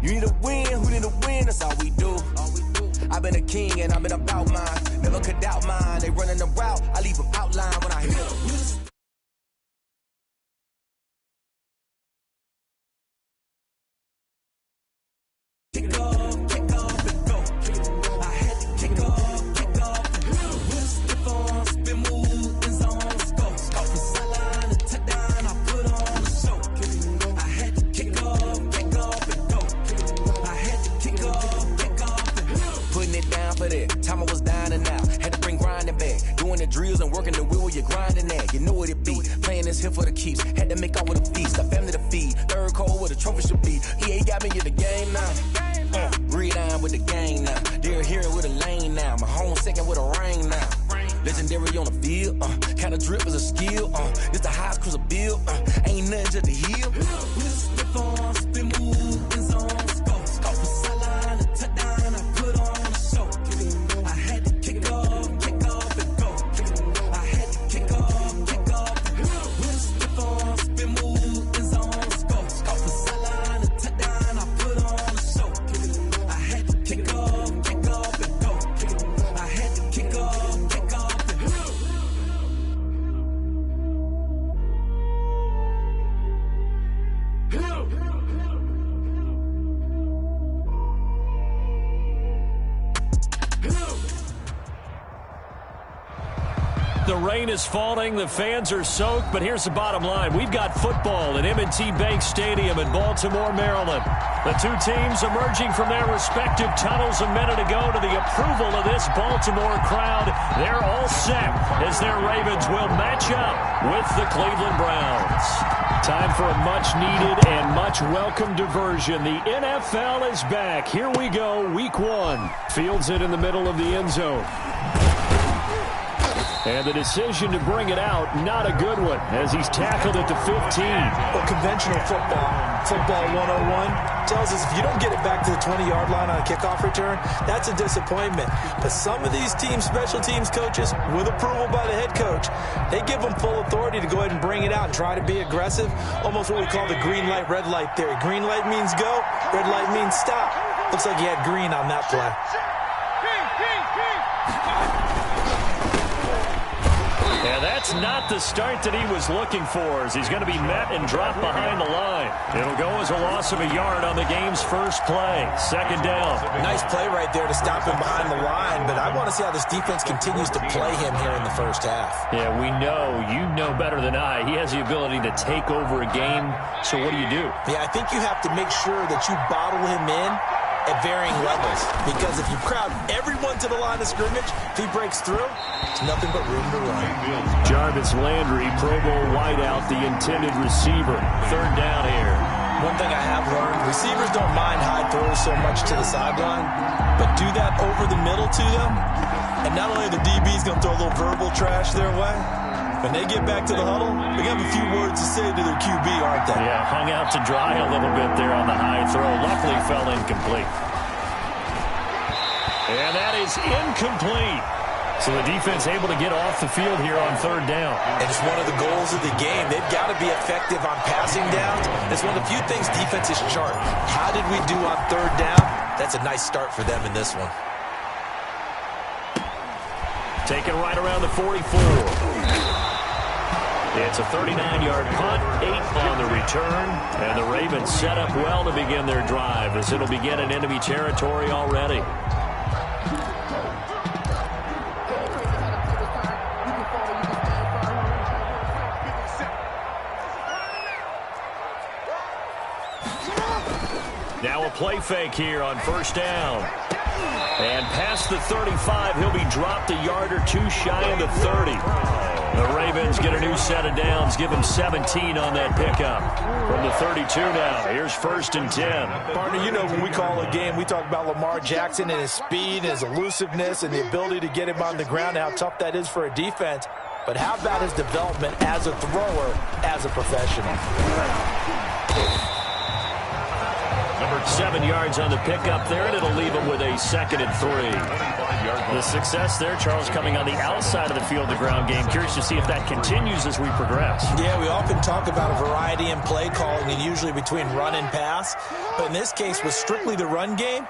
You need a win, who need a win? That's all we do. I've been a king and I've been about mine. Never could doubt mine. They running the route, I leave them outline when I hear them. Kick off and go. I had to kick off and go. With a stiff arm, spin move, in zone, let's go. Off the sideline, a touchdown, I put on the show. I had to kick off and go. I had to kick off and go. Putting it down for that. Time I was down and out. Had to bring grinding back. Doing the drills and working the wheel where you're grinding at. You know what it be. Playing this here for the keeps. Had to make out with a feast. A family to feed. Third cold where the trophy should be. EA got me in the game now. Read on with the gang now. They're here with a lane now. My home second with a ring now. Legendary on the field. Kind of drip is a skill. It's the highest cruiser bill. Ain't nothing just to heal. With a stiff arm, spin move, in zone, let's go. Off the sideline, a touchdown, I put on the show. I had to kick off and go. I had to kick off and go. With a stiff arm, spin move, in zone, let's go. Off the sideline, a touchdown, I put on the show. I had to kick off and go. I had to kick off and go. The rain is falling, the fans are soaked, but here's the bottom line. We've got football at M&T Bank Stadium in Baltimore, Maryland. The two teams emerging from their respective tunnels a minute ago to the approval of this Baltimore crowd. They're all set as their Ravens will match up with the Cleveland Browns. Time for a much-needed and much-welcome diversion. The NFL is back. Here we go, Week 1. Fields it in the middle of the end zone. And the decision to bring it out, not a good one, as he's tackled at the 15. Well, conventional football 101, tells us if you don't get it back to the 20-yard line on a kickoff return, that's a disappointment. But some of these teams, special teams coaches, with approval by the head coach, they give them full authority to go ahead and bring it out and try to be aggressive, almost what we call the green light, red light theory. Green light means go, red light means stop. Looks like he had green on that play. And that's not the start that he was looking for, as he's going to be met and dropped behind the line. It'll go as a loss of a yard on the game's first play. Second down. Nice play right there to stop him behind the line, but I want to see how this defense continues to play him here in the first half. Yeah, we know. You know better than I. He has the ability to take over a game, so what do you do? Yeah, I think you have to make sure that you bottle him in at varying levels, because if you crowd everyone to the line of scrimmage, if he breaks through, it's nothing but room to run. Jarvis Landry, Pro Bowl wideout, the intended receiver. Third down here. One thing I have learned, receivers don't mind high throws so much to the sideline, but do that over the middle to them, and not only the DB's going to throw a little verbal trash their way, when they get back to the huddle, they have a few words to say to their QB, aren't they? Yeah, hung out to dry a little bit there on the high throw. Luckily fell incomplete. And that is incomplete. So the defense able to get off the field here on third down. And it's one of the goals of the game. They've got to be effective on passing downs. It's one of the few things defenses chart. How did we do on third down? That's a nice start for them in this one. Taken right around the 44. It's a 39-yard punt, 8 on the return, and the Ravens set up well to begin their drive, as it'll begin in enemy territory already. Now a play fake here on first down. And past the 35, he'll be dropped a yard or two shy of the 30. The Ravens get a new set of downs, give them 17 on that pickup. From the 32 now, here's first and 10. Partner, you know when we call a game, we talk about Lamar Jackson and his speed, his elusiveness, and the ability to get him on the ground and how tough that is for a defense. But how about his development as a thrower, as a professional? Number 7 yards on the pickup there, and it'll leave him with a 2nd and 3. The success there, Charles, coming on the outside of the field, the ground game. Curious to see if that continues as we progress. Yeah, we often talk about a variety in play calling and usually between run and pass. But in this case, with strictly the run game,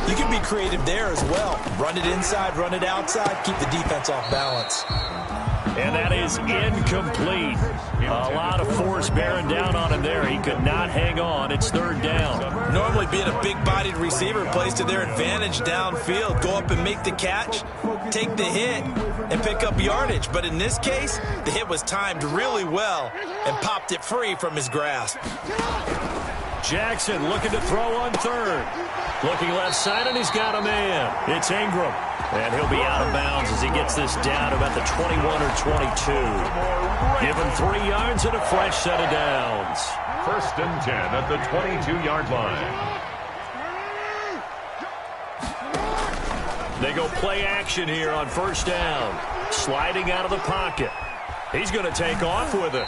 you can be creative there as well. Run it inside, run it outside, keep the defense off balance. And that is incomplete. A lot of force bearing down on him there. He could not hang on. It's 3rd down. Normally being a big-bodied receiver plays to their advantage downfield. Go up and make the catch, take the hit, and pick up yardage. But in this case, the hit was timed really well and popped it free from his grasp. Jackson looking to throw on 3rd. Looking left side, and he's got a man. It's Ingram. And he'll be out of bounds as he gets this down about the 21 or 22. Give him 3 yards and a fresh set of downs. 1st and 10 at the 22-yard line. They go play action here on 1st down. Sliding out of the pocket. He's going to take off with it.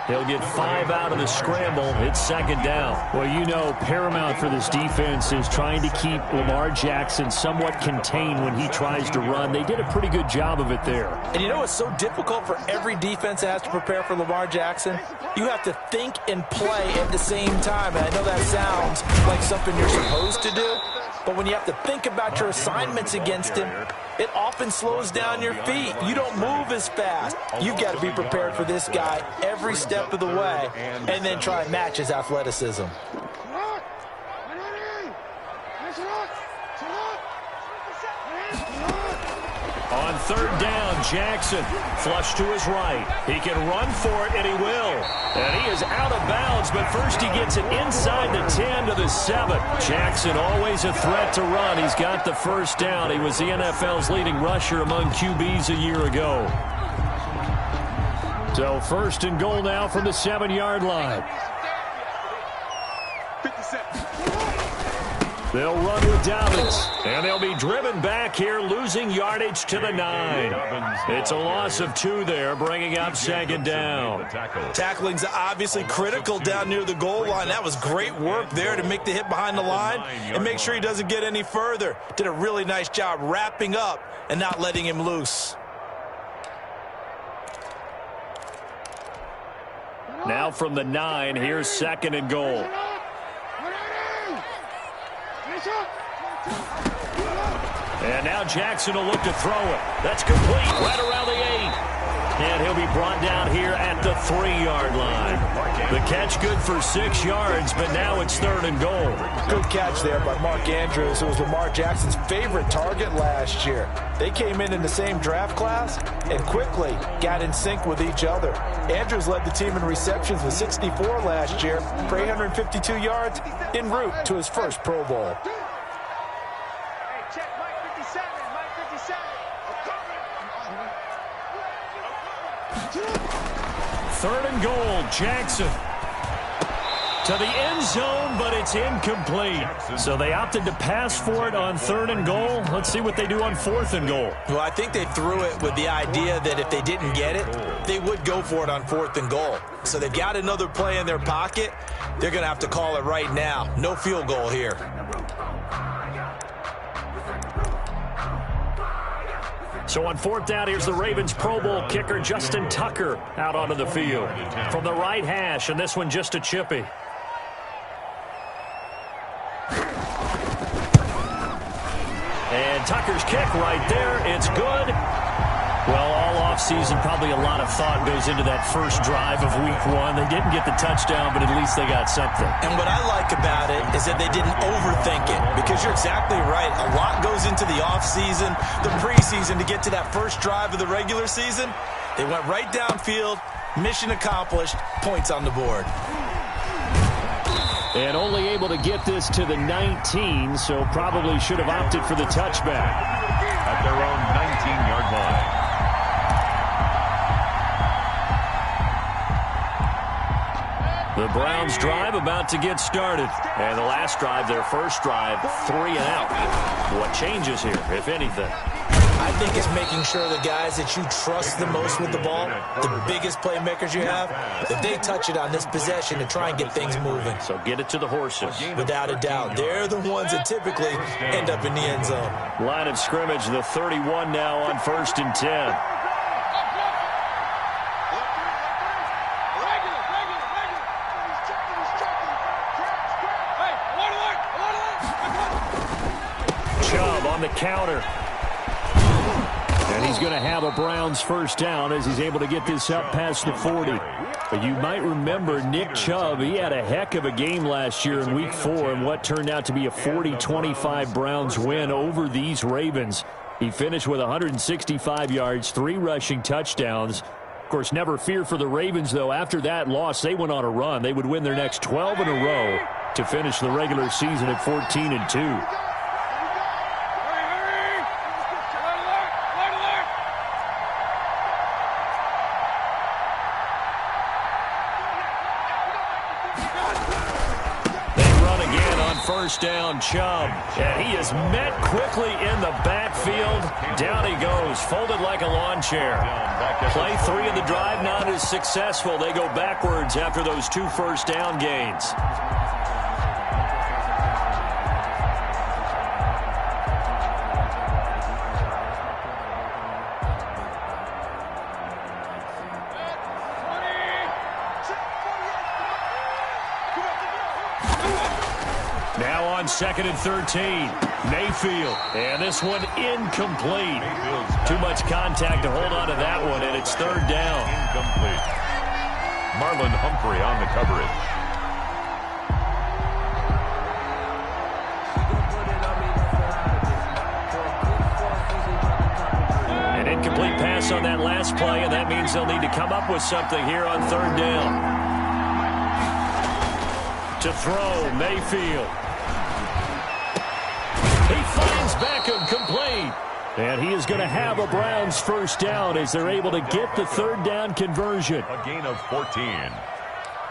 He'll get 5 out of the scramble. It's 2nd down. Well, you know, paramount for this defense is trying to keep Lamar Jackson somewhat contained when he tries to run. They did a pretty good job of it there. And you know it's so difficult for every defense that has to prepare for Lamar Jackson? You have to think and play at the same time. And I know that sounds like something you're supposed to do, but when you have to think about your assignments against him, it often slows down your feet. You don't move as fast. You've got to be prepared for this guy every step of the way and then try and match his athleticism. On 3rd down, Jackson flush to his right. He can run for it, and he will. And he is out of bounds, but first he gets it inside the 10 to the 7. Jackson always a threat to run. He's got the 1st down. He was the NFL's leading rusher among QBs a year ago. So 1st and goal now from the 7-yard line. They'll run with Dobbins, and they'll be driven back here, losing yardage to the 9. It's a loss of 2 there, bringing up 2nd down. Tackling's obviously critical down near the goal line. That was great work there to make the hit behind the line and make sure he doesn't get any further. Did a really nice job wrapping up and not letting him loose. Now from the 9, here's 2nd and goal. And now Jackson will look to throw it. That's complete right around the 8. And he'll be brought down here at the 3-yard line. The catch good for 6 yards, but now it's 3rd and goal. Good catch there by Mark Andrews, who was Lamar Jackson's favorite target last year. They came in the same draft class and quickly got in sync with each other. Andrews led the team in receptions with 64 last year for 852 yards en route to his first Pro Bowl. 3rd and goal, Jackson. To the end zone, but it's incomplete. So they opted to pass for it on 3rd and goal. Let's see what they do on 4th and goal. Well, I think they threw it with the idea that if they didn't get it, they would go for it on 4th and goal. So they've got another play in their pocket. They're going to have to call it right now. No field goal here. So on 4th down, here's the Ravens Pro Bowl kicker Justin Tucker out onto the field. From the right hash, and this one just a chippy. And Tucker's kick right there. It's good. Well, all offseason, probably a lot of thought goes into that first drive of Week 1. They didn't get the touchdown, but at least they got something. And what I like about it is that they didn't overthink it, because you're exactly right. A lot goes into the offseason, the preseason, to get to that first drive of the regular season. They went right downfield, mission accomplished, points on the board. And only able to get this to the 19, so probably should have opted for the touchback. At their own 19-yard line. The Browns drive about to get started. And the last drive, their first drive, 3 and out. What changes here, if anything? I think it's making sure the guys that you trust the most with the ball, the biggest playmakers you have, that they touch it on this possession to try and get things moving. So get it to the horses. Without a doubt. They're the ones that typically end up in the end zone. Line of scrimmage, the 31 now on 1st and 10. Chubb on the counter. And he's going to have a Browns first down as he's able to get this up past the 40. But you might remember Nick Chubb, he had a heck of a game last year in Week 4 in what turned out to be a 40-25 Browns win over these Ravens. He finished with 165 yards, 3 rushing touchdowns. Of course, never fear for the Ravens, though. After that loss, they went on a run. They would win their next 12 in a row to finish the regular season at 14-2. First down, Chubb. And he is met quickly in the backfield. Down he goes, folded like a lawn chair. Play 3 of the drive not as successful. They go backwards after those 2 first down gains. Now on 2nd and 13, Mayfield. And this one incomplete. Too much contact to hold on to that one, and it's 3rd down. Incomplete. Marlon Humphrey on the coverage. An incomplete pass on that last play, and that means they'll need to come up with something here on 3rd down. To throw, Mayfield. He finds Beckham complete. And he is going to have a Browns first down as they're able to get the 3rd down conversion. A gain of 14.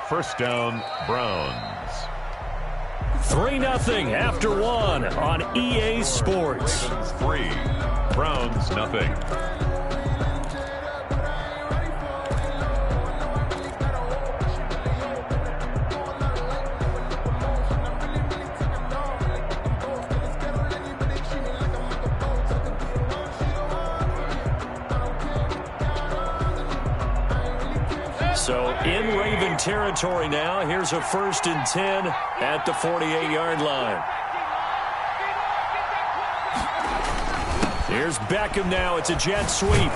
First down, Browns. 3-0 after 1 on EA Sports. 3, Browns nothing. So in Raven territory now. Here's a 1st and 10 at the 48-yard line. Here's Beckham now. It's a jet sweep.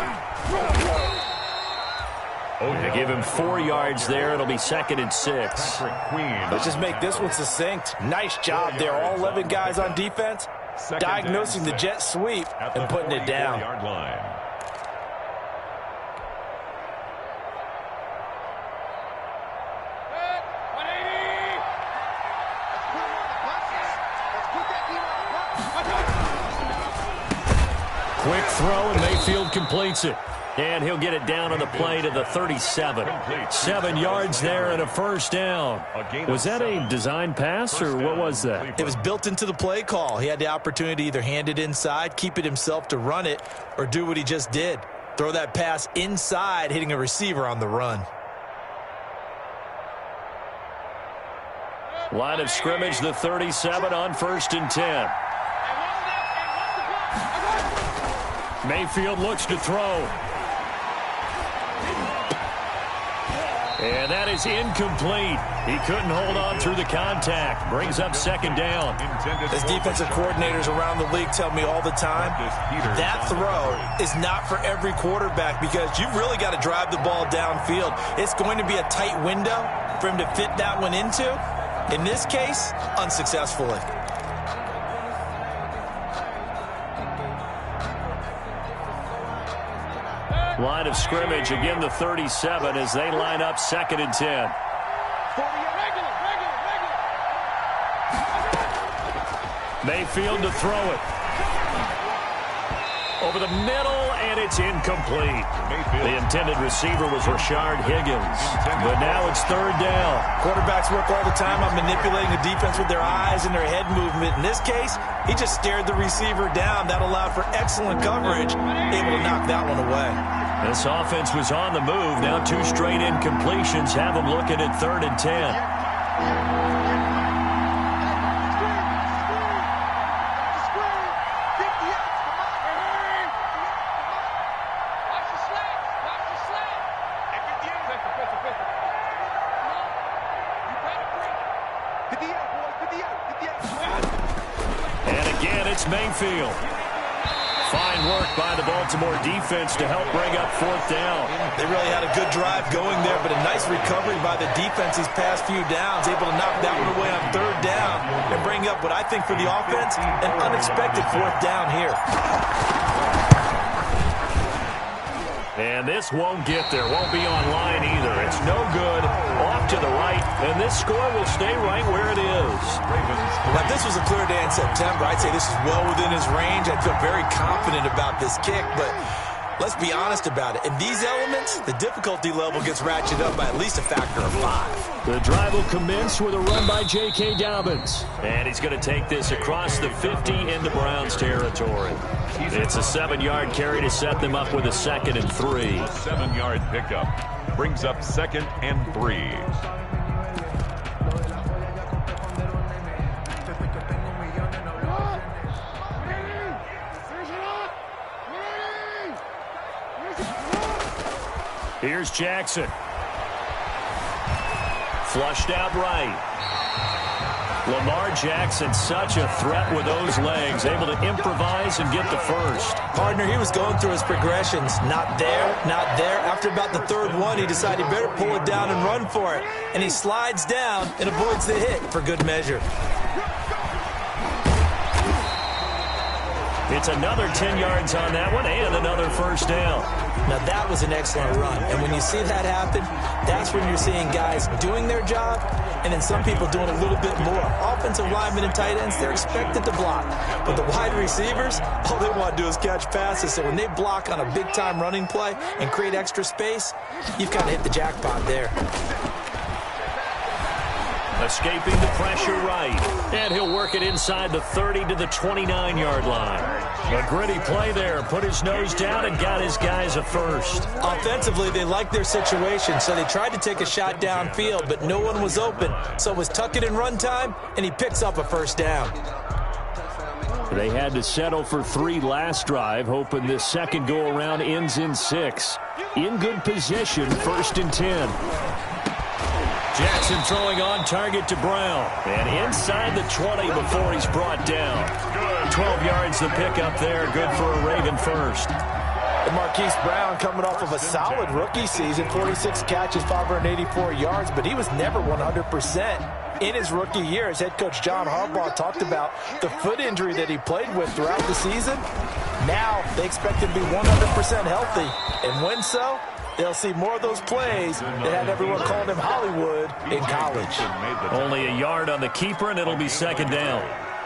They give him 4 yards there. It'll be 2nd and 6. Let's just make this one succinct. Nice job there. All 11 guys on defense diagnosing the jet sweep and putting it down. Quick throw, and Mayfield completes it. And he'll get it down on the play to the 37. 7 yards there and a first down. Was that a design pass, or what was that? It was built into the play call. He had the opportunity to either hand it inside, keep it himself to run it, or do what he just did. Throw that pass inside, hitting a receiver on the run. Line of scrimmage, the 37 on 1st and 10. Mayfield looks to throw. And that is incomplete. He couldn't hold on through the contact. Brings up 2nd down. As defensive coordinators around the league tell me all the time, that throw is not for every quarterback because you've really got to drive the ball downfield. It's going to be a tight window for him to fit that one into. In this case, unsuccessfully. Line of scrimmage, again the 37 as they line up 2nd and 10. Mayfield to throw it. over the middle, and it's incomplete. The intended receiver was Rashard Higgins, but now it's third down. Quarterbacks work all the time on manipulating the defense with their eyes and their head movement. In this case, he just stared the receiver down. That allowed for excellent coverage, able to knock that one away. This offense was on the move. Now 2 straight incompletions have them looking at 3rd and 10. Mayfield. Fine work by the Baltimore defense to help bring up 4th down. They really had a good drive going there, but a nice recovery by the defense these past few downs, able to knock that one away on 3rd down and bring up what I think for the offense, an unexpected 4th down here. And this won't get there, won't be online either. It's no good, off to the right, and this score will stay right where it is. Now, if this was a clear day in September, I'd say this is well within his range. I'd feel very confident about this kick, but let's be honest about it. In these elements, the difficulty level gets ratcheted up by at least a factor of 5. The drive will commence with a run by J.K. Dobbins. And he's going to take this across the 50 into Browns territory. It's a 7-yard carry to set them up with a 2nd and 3. 7-yard pickup brings up 2nd and 3. Here's Jackson. Flushed out right. Lamar Jackson, such a threat with those legs, able to improvise and get the first. Partner, he was going through his progressions. Not there, not there. After about the 3rd one, he decided he better pull it down and run for it. And he slides down and avoids the hit for good measure. It's another 10 yards on that one and another first down. Now, that was an excellent run. And when you see that happen, that's when you're seeing guys doing their job and then some people doing a little bit more. Offensive linemen and tight ends, they're expected to block. But the wide receivers, all they want to do is catch passes. So when they block on a big-time running play and create extra space, you've kind of hit the jackpot there. Escaping the pressure right. And he'll work it inside the 30 to the 29-yard line. A gritty play there. Put his nose down and got his guys a first. Offensively, they liked their situation, so they tried to take a shot downfield, but no one was open. So it was tuck it in run time, and he picks up a first down. They had to settle for 3 last drive, hoping this second go-around ends in 6. In good position, 1st and 10. Jackson throwing on target to Brown. And inside the 20 before he's brought down. 12 yards the pickup there. Good for a Raven first. And Marquise Brown coming off of a solid rookie season. 46 catches, 584 yards, but he was never 100% in his rookie year. As head coach John Harbaugh talked about the foot injury that he played with throughout the season. Now they expect him to be 100% healthy. And when so, they'll see more of those plays that had everyone calling him Hollywood in college. Only a yard on the keeper, and it'll be 2nd down.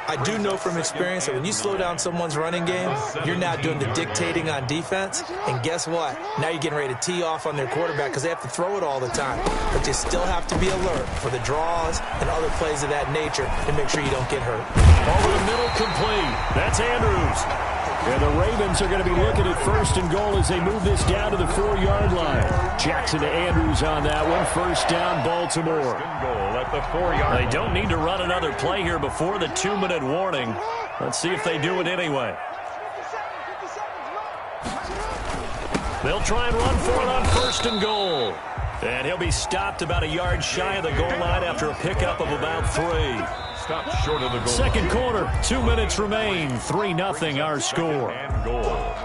I do know from experience that when you slow down someone's running game, you're now doing the dictating on defense. And guess what? Now you're getting ready to tee off on their quarterback because they have to throw it all the time. But you still have to be alert for the draws and other plays of that nature to make sure you don't get hurt. Over the middle, complete. That's Andrews. And the Ravens are going to be looking at 1st and goal as they move this down to the 4-yard line. Jackson to Andrews on that one. 1st down, Baltimore. At the 4-yard. They don't need to run another play here before the 2-minute warning. Let's see if they do it anyway. They'll try and run for it on 1st and goal. And he'll be stopped about a yard shy of the goal line after a pickup of about 3. Stopped short of the goal. Second quarter, 2 minutes remain. 3-0 our score. And goal.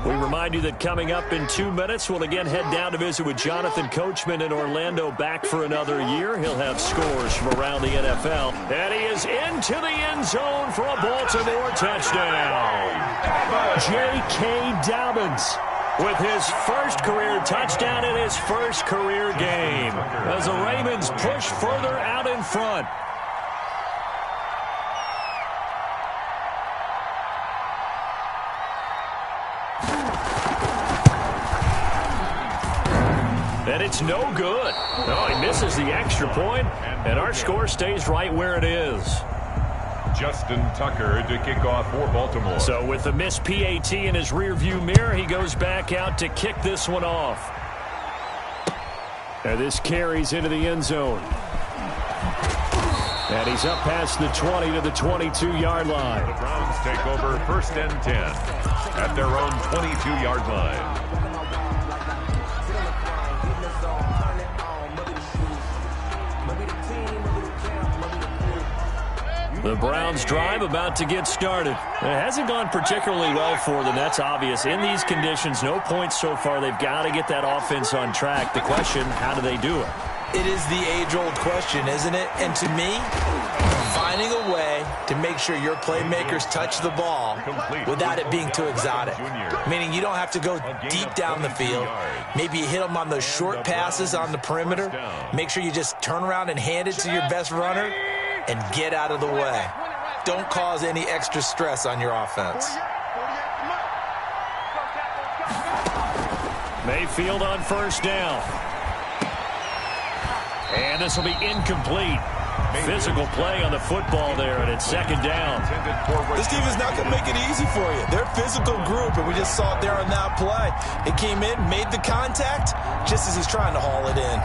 We remind you that coming up in 2 minutes, we'll again head down to visit with Jonathan Coachman in Orlando, back for another year. He'll have scores from around the NFL. And he is into the end zone for a Baltimore touchdown. J.K. Dobbins with his first career touchdown in his first career game as the Ravens push further out in front. And it's no good. No, he misses the extra point, and our score stays right where it is. Justin Tucker to kick off for Baltimore. So with the missed PAT in his rearview mirror, he goes back out to kick this one off. And this carries into the end zone. And he's up past the 20 to the 22-yard line. The Browns take over 1st and 10 at their own 22-yard line. The Browns drive about to get started. It hasn't gone particularly well for them. That's obvious. In these conditions, no points so far. They've got to get that offense on track. The question, how do they do it? It is the age-old question, isn't it? And to me, finding a way to make sure your playmakers touch the ball without it being too exotic. Meaning you don't have to go deep down the field. Maybe you hit them on those short passes on the perimeter. Make sure you just turn around and hand it to your best runner and get out of the way. Don't cause any extra stress on your offense. Mayfield on 1st down. And this will be incomplete. Physical play on the football there, and it's 2nd down. This team is not going to make it easy for you. They're a physical group, and we just saw it there on that play. It came in, made the contact, just as he's trying to haul it in.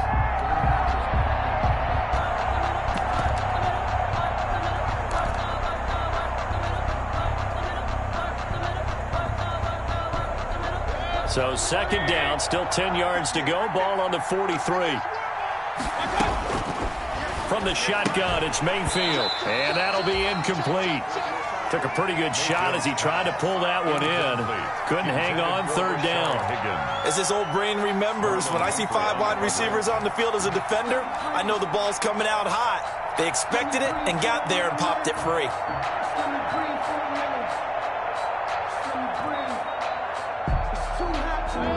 So 2nd down, still 10 yards to go. Ball on the 43. From the shotgun, it's Mayfield. And that'll be incomplete. Took a pretty good shot as he tried to pull that one in. Couldn't hang on. 3rd down. As this old brain remembers, when I see 5 wide receivers on the field as a defender, I know the ball's coming out hot. They expected it and got there and popped it free.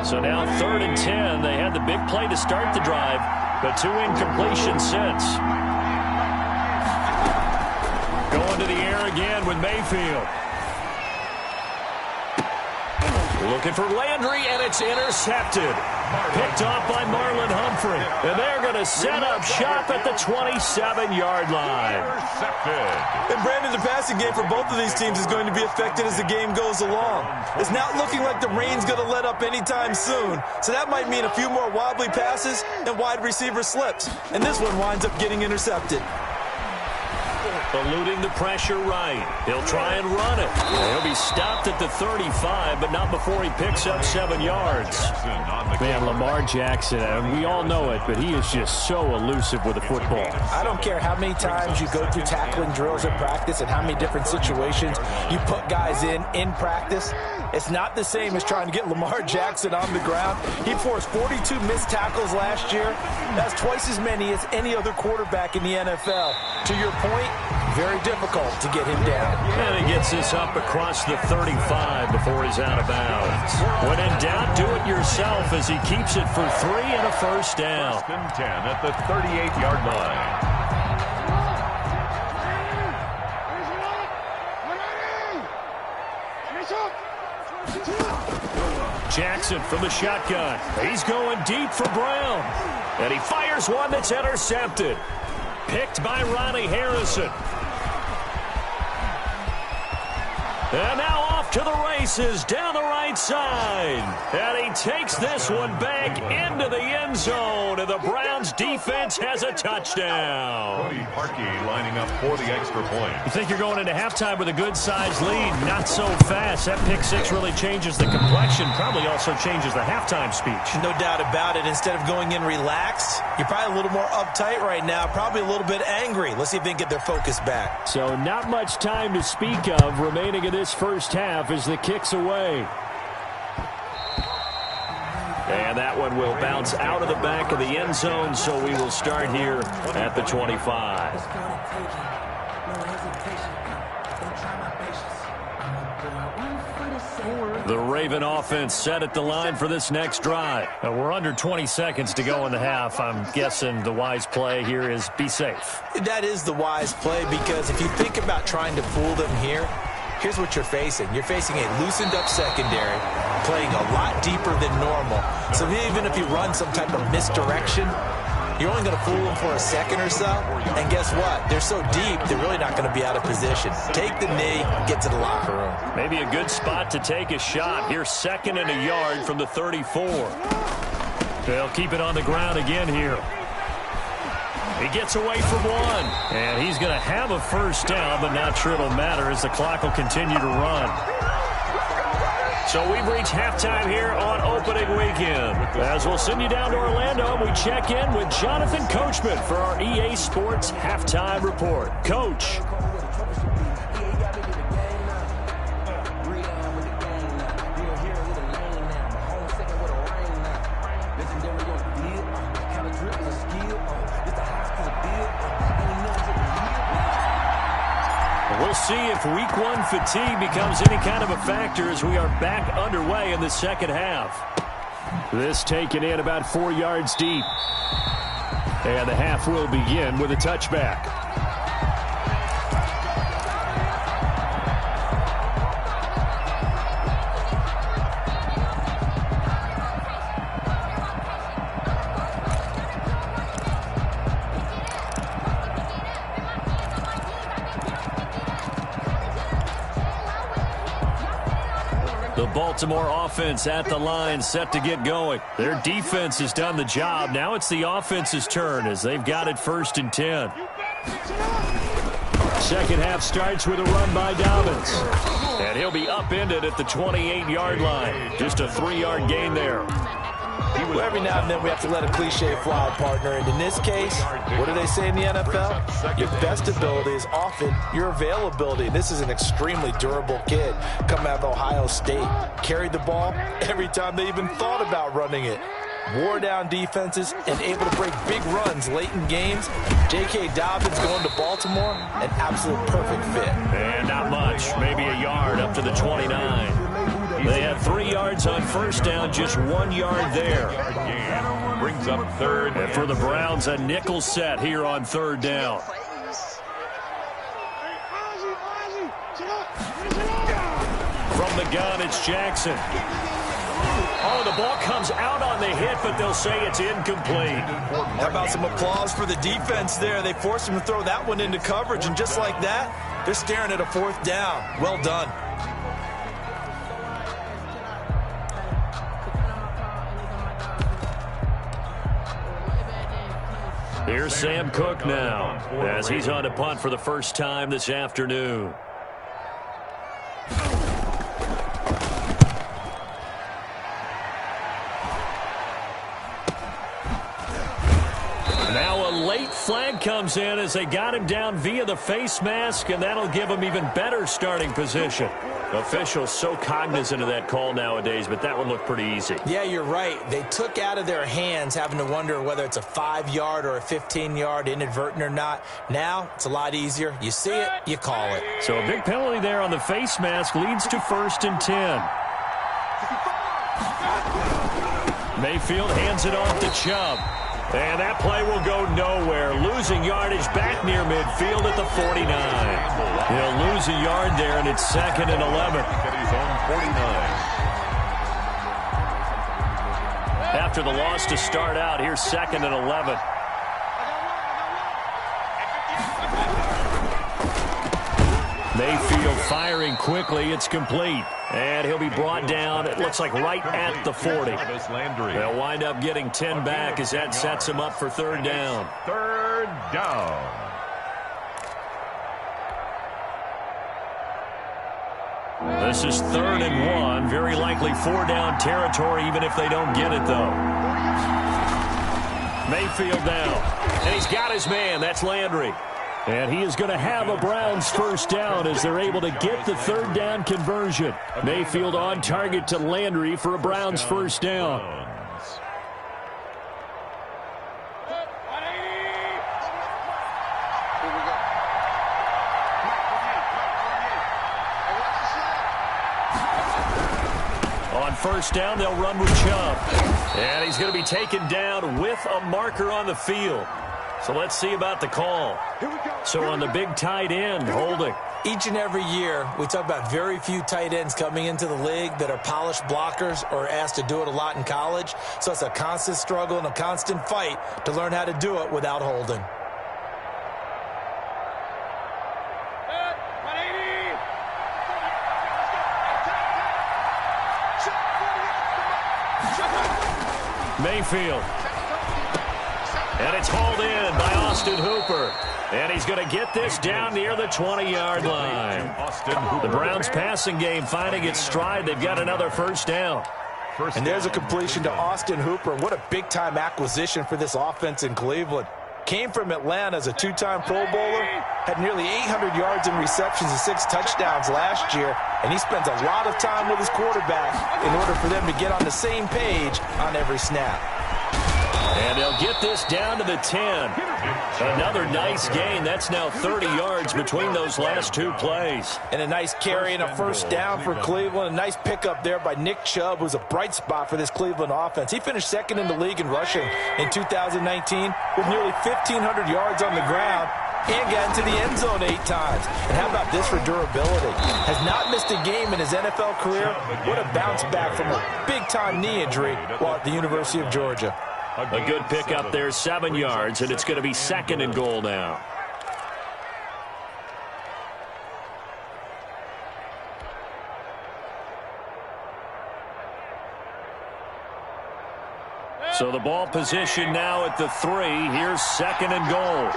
So now 3rd and 10. They had the big play to start the drive, but 2 incompletions since. Going to the air again with Mayfield. Looking for Landry, and it's intercepted. Picked off by Marlon Humphrey. And they're going to set up shop at the 27-yard line. And Brandon, the passing game for both of these teams is going to be affected as the game goes along. It's not looking like the rain's going to let up anytime soon. So that might mean a few more wobbly passes and wide receiver slips. And this one winds up getting intercepted. Eluding the pressure right. He'll try and run it. He'll be stopped at the 35, but not before he picks up 7 yards. Man, Lamar Jackson, and we all know it, but he is just so elusive with the football. I don't care how many times you go through tackling drills in practice and how many different situations you put guys in practice. It's not the same as trying to get Lamar Jackson on the ground. He forced 42 missed tackles last year. That's twice as many as any other quarterback in the NFL. To your point, very difficult to get him down. And he gets this up across the 35 before he's out of bounds. When in doubt, do it yourself as he keeps it for 3 and a 1st down. 1st and 10 at the 38-yard line. Jackson from the shotgun. He's going deep for Brown. And he fires one that's intercepted. Picked by Ronnie Harrison. And now off to the races down the right side. And he takes this one back into the end zone. And the Browns defense has a touchdown. Cody Parkey lining up for the extra point. You think you're going into halftime with a good-sized lead. Not so fast. That pick six really changes the complexion. Probably also changes the halftime speech. No doubt about it. Instead of going in relaxed, you're probably a little more uptight right now. Probably a little bit angry. Let's see if they can get their focus back. So not much time to speak of remaining in this first half as the kick's away. And that one will bounce out of the back of the end zone, so we will start here at the 25. The Raven offense set at the line for this next drive. Now we're under 20 seconds to go in the half. I'm guessing the wise play here is be safe. That is the wise play, because if you think about trying to fool them here, here's what you're facing. You're facing a loosened-up secondary, playing a lot deeper than normal. So even if you run some type of misdirection, you're only going to fool them for a second or so. And guess what? They're so deep, they're really not going to be out of position. Take the knee, get to the locker room. Maybe a good spot to take a shot. Here's 2nd and a yard from the 34. They'll keep it on the ground again here. He gets away from one. And he's going to have a first down, but not sure it'll matter as the clock will continue to run. So we've reached halftime here on opening weekend. As we'll send you down to Orlando, we check in with Jonathan Coachman for our EA Sports Halftime Report. Coach. We'll see if week 1 fatigue becomes any kind of a factor as we are back underway in the second half. This taken in about 4 yards deep. And the half will begin with a touchback. The Baltimore offense at the line, set to get going. Their defense has done the job. Now it's the offense's turn as they've got it 1st and 10. Second half starts with a run by Dobbins. And he'll be upended at the 28-yard line. Just a 3-yard gain there. Well, every now and then we have to let a cliche fly, partner. And in this case, what do they say in the NFL? Your best ability is often your availability. This is an extremely durable kid coming out of Ohio State. Carried the ball every time they even thought about running it. Wore down defenses and able to break big runs late in games. J.K. Dobbins going to Baltimore, an absolute perfect fit. And not much, maybe a yard up to the 29. They had 3 yards on first down, just 1 yard there. Brings up 3rd. And for the Browns, a nickel set here on 3rd down. From the gun, it's Jackson. Oh, the ball comes out on the hit, but they'll say it's incomplete. How about some applause for the defense there? They forced him to throw that one into coverage, and just like that, they're staring at a 4th down. Well done. Here's Sam Cook now as he's on to punt for the first time this afternoon. Now a late flag comes in as they got him down via the face mask, and that'll give him even better starting position. Officials so cognizant of that call nowadays, but that one looked pretty easy. Yeah, you're right. They took out of their hands having to wonder whether it's a 5-yard or a 15-yard, inadvertent or not. Now, it's a lot easier. You see it, you call it. So a big penalty there on the face mask leads to 1st and 10. Mayfield hands it off to Chubb. And that play will go nowhere. Losing yardage back near midfield at the 49. He'll lose a yard there, and it's 2nd and 11. He's on 49. After the loss to start out, here's 2nd and 11. Mayfield firing quickly. It's complete. And he'll be brought down, it looks like right at the 40. They'll wind up getting 10 back as that sets him up for 3rd down. 3rd down. This is 3rd and 1. Very likely 4-down territory, even if they don't get it, though. Mayfield now. And he's got his man. That's Landry. And he is going to have a Browns first down as they're able to get the 3rd down conversion. Mayfield on target to Landry for a Browns first down. On first down, they'll run with Chubb. And he's going to be taken down with a marker on the field. So let's see about the call. So on the big tight end, holding. Each and every year, we talk about very few tight ends coming into the league that are polished blockers or asked to do it a lot in college. So it's a constant struggle and a constant fight to learn how to do it without holding. Mayfield. And it's hauled in by Austin Hooper. And he's going to get this down near the 20-yard line. The Browns passing game finding its stride. They've got another first down. And there's a completion to Austin Hooper. What a big-time acquisition for this offense in Cleveland. Came from Atlanta as a two-time Pro Bowler, had nearly 800 yards in receptions and 6 touchdowns last year, and he spends a lot of time with his quarterback in order for them to get on the same page on every snap. And they'll get this down to the 10. Another nice gain. That's now 30 yards between those last 2 plays. And a nice carry and a first down for Cleveland. A nice pickup there by Nick Chubb, who's a bright spot for this Cleveland offense. He finished second in the league in rushing in 2019 with nearly 1,500 yards on the ground and got into the end zone 8 times. And how about this for durability? Has not missed a game in his NFL career. What a bounce back from a big-time knee injury while at the University of Georgia. A good pickup there, 7 yards, and it's going to be 2nd and goal now. So the ball position now at the 3. Here's 2nd and goal.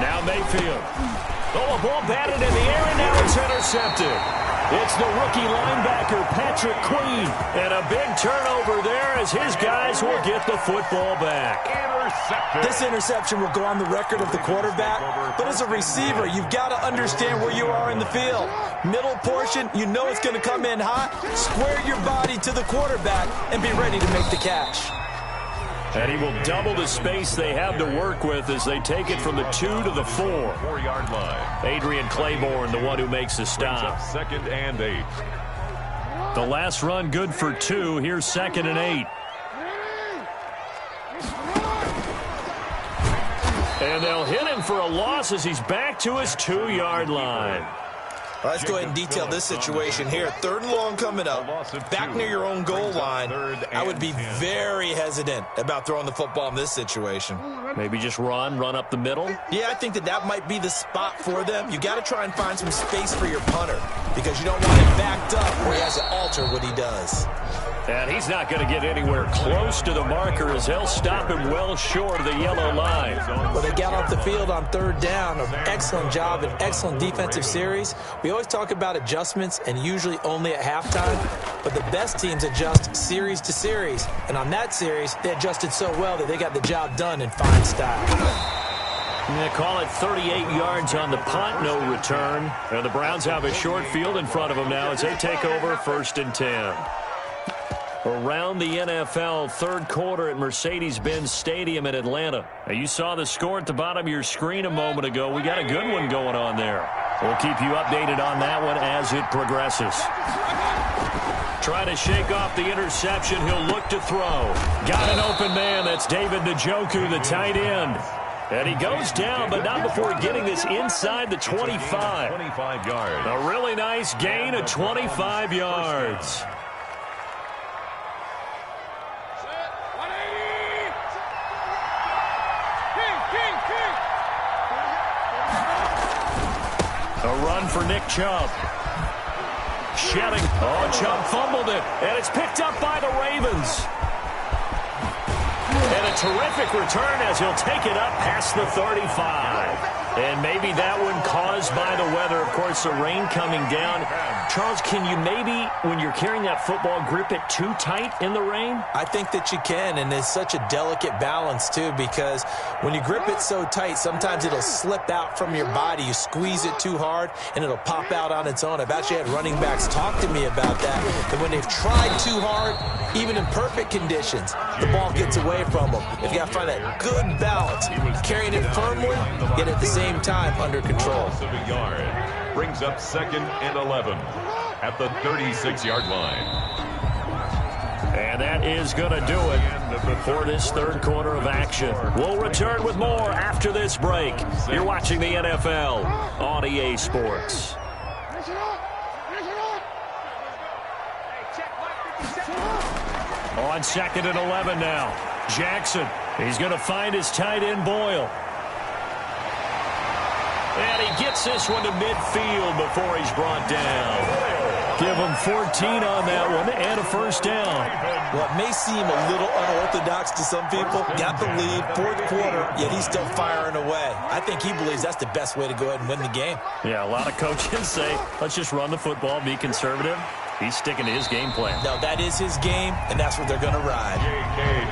Now Mayfield. Oh, a ball batted in the air, and now it's intercepted. It's the rookie linebacker, Patrick Queen. And a big turnover there as his guys will get the football back. This interception will go on the record of the quarterback, but as a receiver, you've got to understand where you are in the field. Middle portion, you know it's going to come in hot. Square your body to the quarterback and be ready to make the catch. And he will double the space they have to work with as they take it from the 2 to the 4. 4-yard line. Adrian Claiborne, the one who makes the stop. 2nd and 8. The last run good for 2. Here's 2nd and 8. And they'll hit him for a loss as he's back to his 2-yard line. Let's go ahead and detail this situation here. 3rd and long coming up, back near your own goal line. I would be very hesitant about throwing the football in this situation. Maybe just run up the middle? Yeah, I think that might be the spot for them. You got to try and find some space for your punter because you don't want him backed up where he has to alter what he does. And he's not going to get anywhere close to the marker as they'll stop him well short of the yellow line. Well, they got off the field on 3rd down. An excellent job, an excellent defensive series. We always talk about adjustments and usually only at halftime, but the best teams adjust series to series. And on that series, they adjusted so well that they got the job done in fine style. They call it 38 yards on the punt, no return. And the Browns have a short field in front of them now as they take over 1st and 10. Around the NFL, 3rd quarter at Mercedes-Benz Stadium in Atlanta. Now, you saw the score at the bottom of your screen a moment ago. We got a good one going on there. We'll keep you updated on that one as it progresses. Trying to shake off the interception. He'll look to throw. Got an open man. That's David Njoku, the tight end. And he goes down, but not before getting this inside the 25. 25 yards. A really nice gain of 25 yards. A run for Nick Chubb. Shedding. Oh, Chubb fumbled it. And it's picked up by the Ravens. And a terrific return as he'll take it up past the 35. And maybe that one caused by the weather. Of course, the rain coming down. Charles, can you maybe, when you're carrying that football, grip it too tight in the rain? I think that you can, and it's such a delicate balance, too, because when you grip it so tight, sometimes it'll slip out from your body. You squeeze it too hard, and it'll pop out on its own. I've actually had running backs talk to me about that, and when they've tried too hard, even in perfect conditions, the ball gets away from them. You've got to find that good balance, carrying it firmly, yet at the same time under control. Brings up 2nd and 11. at the 36-yard line. And that is going to do it for this third quarter of action. We'll return with more after this break. You're watching the NFL on EA Sports. On 2nd and 11 now. Jackson, he's going to find his tight end Boyle. And he gets this one to midfield before he's brought down. Give him 14 on that one and a first down. Well, it may seem a little unorthodox to some people. Got the lead, fourth quarter, yet he's still firing away. I think he believes that's the best way to go ahead and win the game. Yeah, a lot of coaches say, let's just run the football, be conservative. He's sticking to his game plan. No, that is his game, and that's what they're going to ride.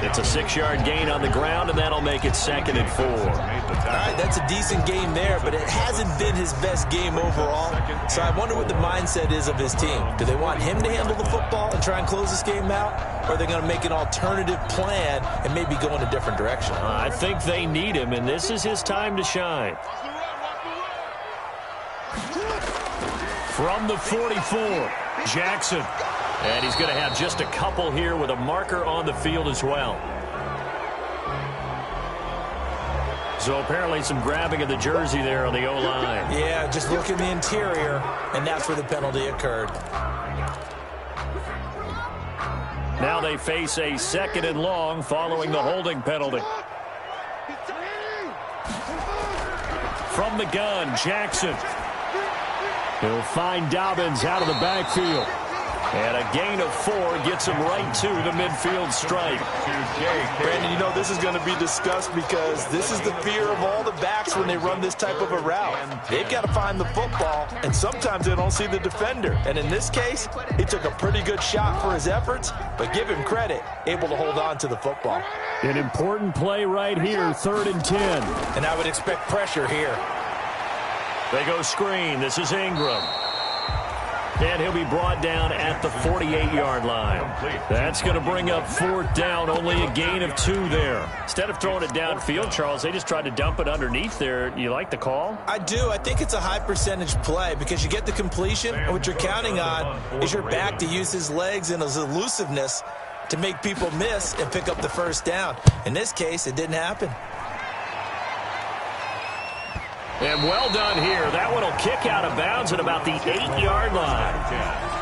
It's a 6-yard gain on the ground, and that'll make it 2nd and 4. All right, that's a decent game there, but it hasn't been his best game overall. So I wonder what the mindset is of his team. Do they want him to handle the football and try and close this game out, or are they going to make an alternative plan and maybe go in a different direction? I think they need him, and this is his time to shine. From the 44. Jackson, and he's going to have just a couple here with a marker on the field as well. So apparently some grabbing of the jersey there on the O-line. Yeah, just look in the interior, and that's where the penalty occurred. Now they face a 2nd and long following the holding penalty. From the gun, Jackson. He'll find Dobbins out of the backfield. And a gain of 4 gets him right to the midfield stripe. Brandon, you know this is going to be discussed because this is the fear of all the backs when they run this type of a route. They've got to find the football, and sometimes they don't see the defender. And in this case, he took a pretty good shot for his efforts, but give him credit, able to hold on to the football. An important play right here, 3rd and 10. And I would expect pressure here. They go screen. This is Ingram. And he'll be brought down at the 48-yard line. That's going to bring up 4th down, only a gain of 2 there. Instead of throwing it downfield, Charles, they just tried to dump it underneath there. You like the call? I do. I think it's a high percentage play because you get the completion, and what you're counting on is your back to use his legs and his elusiveness to make people miss and pick up the first down. In this case, it didn't happen. And well done here. That one will kick out of bounds at about the 8-yard line.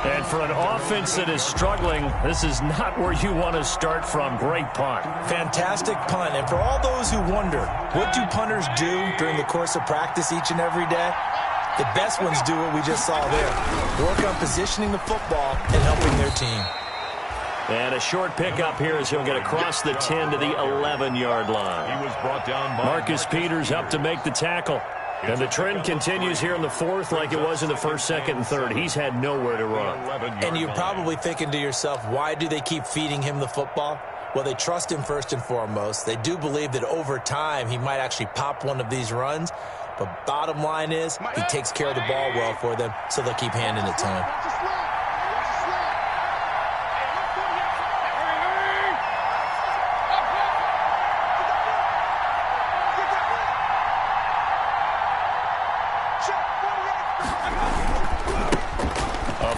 And for an offense that is struggling, this is not where you want to start from. Great punt. Fantastic punt. And for all those who wonder, what do punters do during the course of practice each and every day? The best ones do what we just saw there. Work on positioning the football and helping their team. And a short pickup here as he'll get across the 10 to the 11-yard line. He was brought down by Marcus Peters up to make the tackle. And the trend continues here in the 4th like it was in the 1st, 2nd, and 3rd. He's had nowhere to run. And you're probably thinking to yourself, why do they keep feeding him the football? Well, they trust him first and foremost. They do believe that over time he might actually pop one of these runs. But bottom line is he takes care of the ball well for them, so they'll keep handing it to him.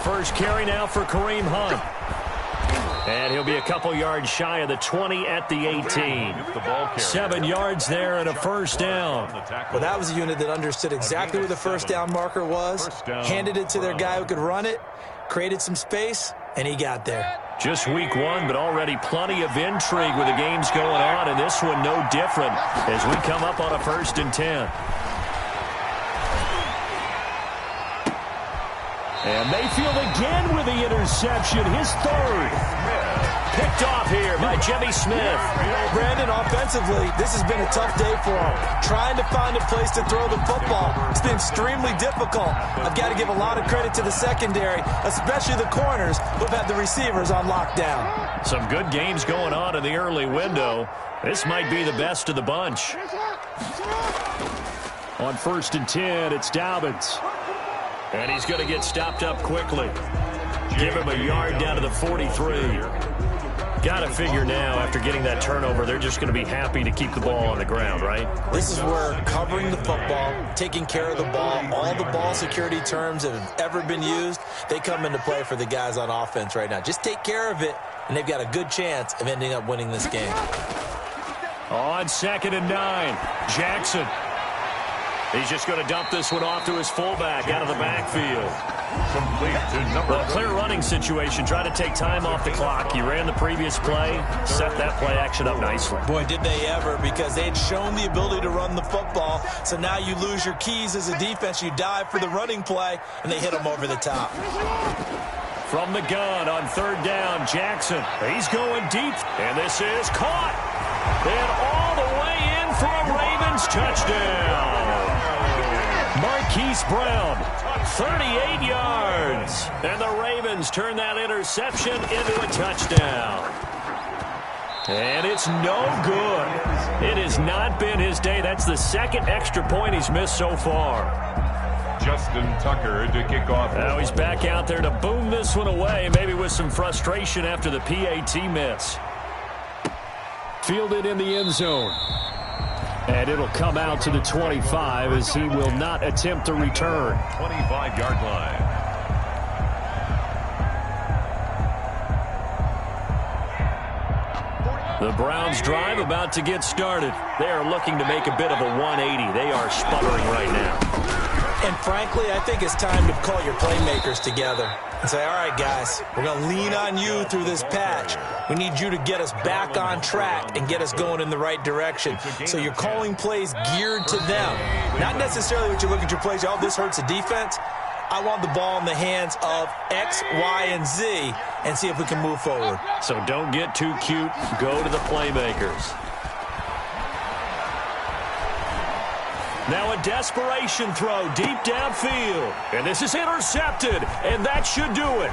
First carry now for Kareem Hunt. And he'll be a couple yards shy of the 20 at the 18. 7 yards there and a first down. Well, that was a unit that understood exactly where the first down marker was, handed it to their guy who could run it, created some space, and he got there. Just week 1, but already plenty of intrigue with the games going on, and this one no different as we come up on a 1st and 10. And Mayfield again with the interception, his 3rd. Picked off here by Jimmy Smith. Brandon, offensively, this has been a tough day for him. Trying to find a place to throw the football. It's been extremely difficult. I've got to give a lot of credit to the secondary, especially the corners who've had the receivers on lockdown. Some good games going on in the early window. This might be the best of the bunch. On 1st and 10, it's Dobbins. And he's going to get stopped up quickly. Give him a yard down to the 43. Got to figure now, after getting that turnover, they're just going to be happy to keep the ball on the ground, right? This is where covering the football, taking care of the ball, all the ball security terms that have ever been used, they come into play for the guys on offense right now. Just take care of it, and they've got a good chance of ending up winning this game. On 2nd and 9, Jackson. He's just going to dump this one off to his fullback out of the backfield. Complete to number Well, clear running situation. Try to take time off the clock. He ran the previous play, set that play action up nicely. Boy, did they ever, because they had shown the ability to run the football. So now you lose your keys as a defense. You dive for the running play, and they hit them over the top. From the gun on 3rd down, Jackson. He's going deep, and this is caught. And all the way in for a Ravens touchdown. Marquise Brown, 38 yards. And the Ravens turn that interception into a touchdown. And it's no good. It has not been his day. That's the 2nd extra point he's missed so far. Justin Tucker to kick off. Now he's back out there to boom this one away, maybe with some frustration after the PAT miss. Fielded in the end zone. And it'll come out to the 25 as he will not attempt to return. 25-yard line. The Browns drive about to get started. They are looking to make a bit of a 180. They are sputtering right now. And frankly, I think it's time to call your playmakers together and say, all right, guys, we're going to lean on you through this patch. We need you to get us back on track and get us going in the right direction. So you're calling plays geared to them. Not necessarily what you look at your plays, oh, this hurts the defense. I want the ball in the hands of X, Y, and Z and see if we can move forward. So don't get too cute. Go to the playmakers. Now a desperation throw deep downfield. And this is intercepted, and that should do it.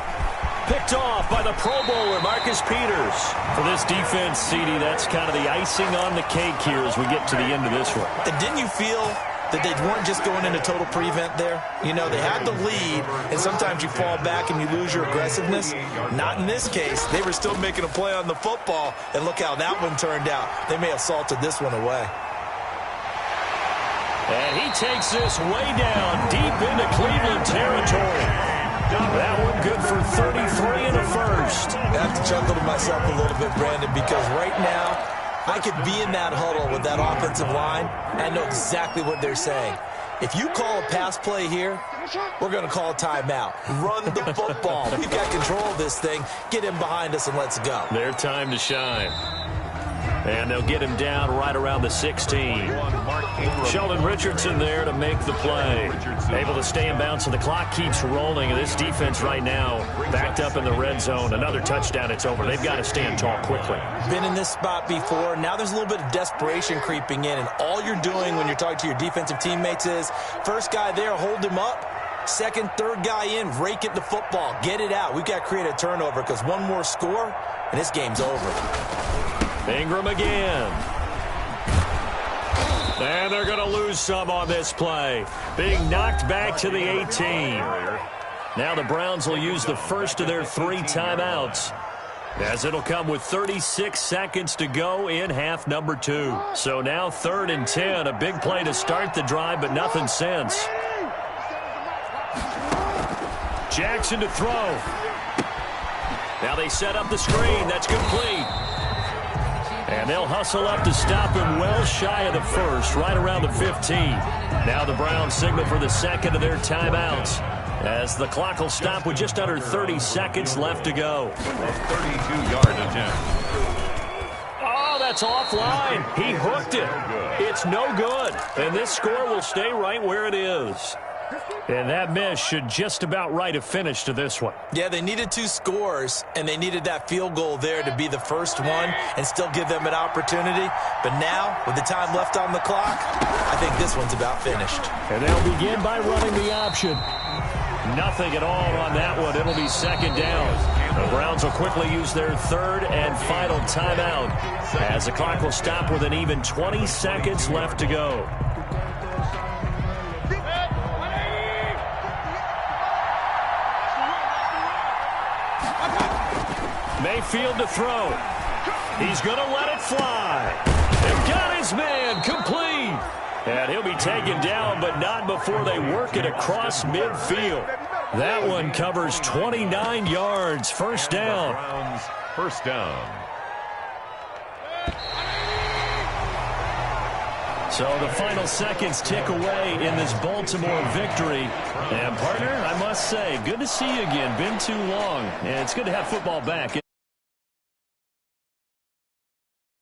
Picked off by the Pro Bowler, Marcus Peters. For this defense, CD, that's kind of the icing on the cake here as we get to the end of this one. And didn't you feel that they weren't just going into total prevent there? You know, they had the lead, and sometimes you fall back and you lose your aggressiveness. Not in this case. They were still making a play on the football, and look how that one turned out. They may have salted this one away. And he takes this way down deep into Cleveland territory. That one good for 33 in the first. I have to chuckle to myself a little bit, Brandon, because right now I could be in that huddle with that offensive line and know exactly what they're saying. If you call a pass play here, we're going to call a timeout. Run the football. We've got control of this thing. Get him behind us and let's go. Their time to shine. And they'll get him down right around the 16. Sheldon Richardson there to make the play. Able to stay in bounds, so the clock keeps rolling. And this defense right now backed up in the red zone. Another touchdown, it's over. They've got to stand tall quickly. Been in this spot before. Now there's a little bit of desperation creeping in. And all you're doing when you're talking to your defensive teammates is, first guy there, hold him up. Second, third guy in, rake it the football. Get it out. We've got to create a turnover because one more score, and this game's over. Ingram again. And they're going to lose some on this play. Being knocked back to the 18. Now the Browns will use the first of their 3 timeouts, as it'll come with 36 seconds to go in half number 2. So now 3rd and 10. A big play to start the drive, but nothing since. Jackson to throw. Now they set up the screen. That's complete. And they'll hustle up to stop him well shy of the first, right around the 15. Now the Browns signal for the second of their timeouts, as the clock will stop with just under 30 seconds left to go. 32-yard attempt. Oh, that's offline. He hooked it. It's no good. And this score will stay right where it is. And that miss should just about right a finish to this one. Yeah, they needed 2 scores, and they needed that field goal there to be the first one and still give them an opportunity. But now, with the time left on the clock, I think this one's about finished. And they'll begin by running the option. Nothing at all on that one. It'll be 2nd down. The Browns will quickly use their 3rd and final timeout, as the clock will stop with an even 20 seconds left to go. Mayfield to throw. He's going to let it fly. And got his man complete. And he'll be taken down, but not before they work it across midfield. That one covers 29 yards. First down. Browns, first down. So the final seconds tick away in this Baltimore victory. And, partner, I must say, good to see you again. Been too long. And it's good to have football back.